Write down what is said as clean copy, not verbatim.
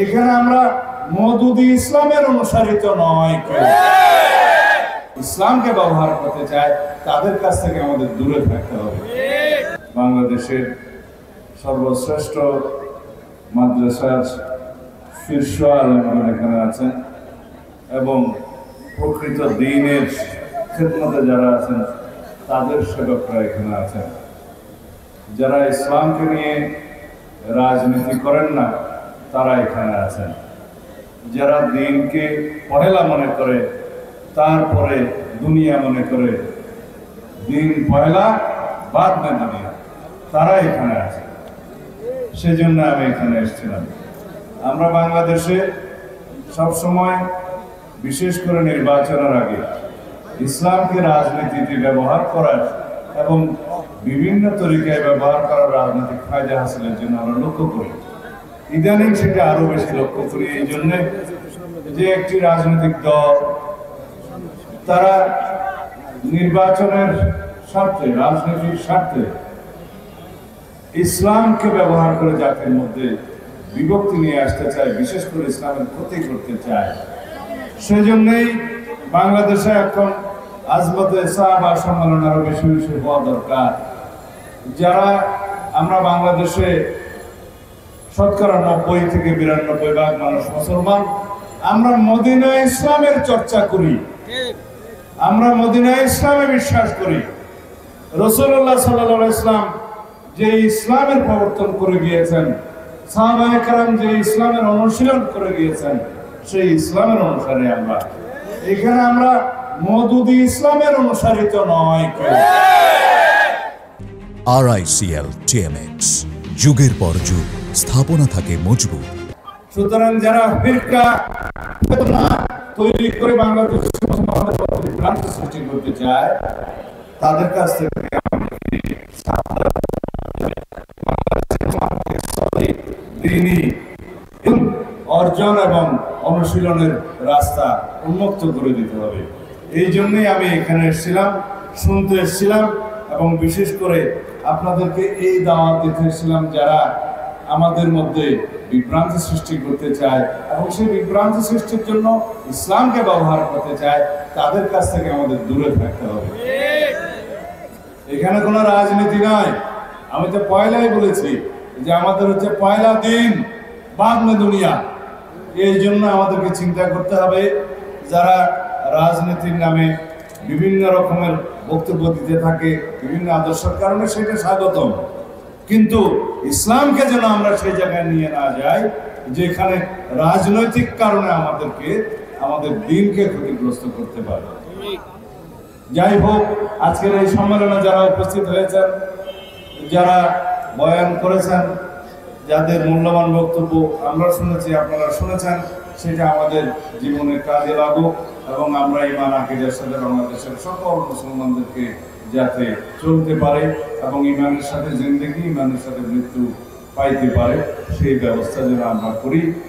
এখানে আমরা মওদুদি ইসলামের অনুসারিত নয়, ইসলামকে ব্যবহার করতে চায় তাদের কাছ থেকে আমাদের দূরে থাকতে হবে। বাংলাদেশের সর্বশ্রেষ্ঠ মাদ্রাসার শীর্ষ আলেমগণ এখানে আছেন এবং প্রকৃত দ্বীনের খেদমতে যারা আছেন তাদের সেবকরা এখানে আছেন। যারা ইসলামকে নিয়ে রাজনীতি করেন না তারা এখানে আছেন। যারা দ্বীনকে পহেলা মনে করে তারপরে দুনিয়া মনে করে, দ্বীন পহেলা বাদ মে দুনিয়া, তারা এখানে আছে। সেজন্য আমি এখানে এসেছিলাম। আমরা বাংলাদেশে সবসময় বিশেষ করে নির্বাচনের আগে ইসলামকে রাজনীতিতে ব্যবহার করার এবং বিভিন্ন তরিকায় ব্যবহার করার রাজনৈতিক ফায়দা হাসিলের জন্য আমরা লক্ষ্য করি। ইদানিং সেটা আরো বেশি লক্ষ্য করি এই জন্য যে একটি রাজনৈতিক দল তারা নির্বাচনের স্বার্থে, রাজনীতির স্বার্থে ইসলামকে ব্যবহার করে জাতির মধ্যে বিভক্তি নিয়ে আসতে চায়, বিশেষ করে ইসলামের ক্ষতি করতে চায়। সেজন্যই বাংলাদেশে এখন আজমতে সাহাবা সম্মেলন আরো বেশি বেশি হওয়া দরকার। যারা আমরা বাংলাদেশে শতকরা 90 থেকে 92 ভাগ মানুষ মুসলমান, আমরা মদিনা ইসলামের চর্চা করি, আমরা মদিনা ইসলামে বিশ্বাস করি। রাসূলুল্লাহ সাল্লাল্লাহু আলাইহি ওয়াসাল্লাম যে ইসলামের প্রবর্তন করে গিয়েছেন, সাহাবায়ে কেরাম যে ইসলামের অনুশীলন করে গিয়েছেন, সেই ইসলামের অনুসারে আমরা এখানে আমরা মওদুদি ইসলামের অনুসারিত নয়। RICL TMX, যুগের পর যুগ স্থাপনা থাকে মজবুত। সুতরাং যারা ফিরকা তৈরি করে বাংলাদেশের মুসলমানদের মধ্যে ভ্রান্তি সৃষ্টি করতে চায় তাদের কাছ থেকে দ্বীনি অর্জন এবং অনুশীলনের রাস্তা উন্মুক্ত করে দিতে হবে। এই জন্যই আমি এখানে এসেছিলাম, শুনতে এসেছিলাম এবং বিশেষ করে আপনাদেরকে এই দাওয়াত দিতে এসেছিলাম যারা আমাদের মধ্যে বিভ্রান্তি সৃষ্টি করতে চায় এবং সেই বিভ্রান্তি সৃষ্টির জন্য ইসলামকে ব্যবহার করতে চায় তাদের কাছ থেকে আমাদের দূরে থাকতে হবে। এখানে কোনো রাজনীতি নয়। আমি তো পয়লাই বলেছি যে আমাদের হচ্ছে পয়লা দিন বাদ মে দুনিয়া। এই জন্য আমাদেরকে চিন্তা করতে হবে যারা রাজনীতির নামে বিভিন্ন রকমের বক্তব্য দিতে থাকে বিভিন্ন আদর্শের কারণে, সেটা স্বাগতম, কিন্তু ইসলামকে যেন আমরা সেই জায়গায় নিয়ে না যাই যেখানে রাজনৈতিক কারণে আমাদেরকে আমাদের দ্বীনকে ক্ষতিগ্রস্ত করতে পারে। যাই হোক, আজকের এই সম্মেলনে যারা উপস্থিত হয়েছেন, যারা বয়ান করেছেন, যাদের মূল্যবান বক্তব্য আমরা শুনেছি, আপনারা শুনেছেন, সেটা আমাদের জীবনে কাজে লাগুক এবং আমরা ঈমান আকীদার সাথে বাংলাদেশের সকল মুসলমানদেরকে যাতে চলতে পারে এবং ঈমানের সাথে জিন্দেগি, ঈমানের সাথে মৃত্যু পাইতে পারে সেই ব্যবস্থা যেন আমরা করি।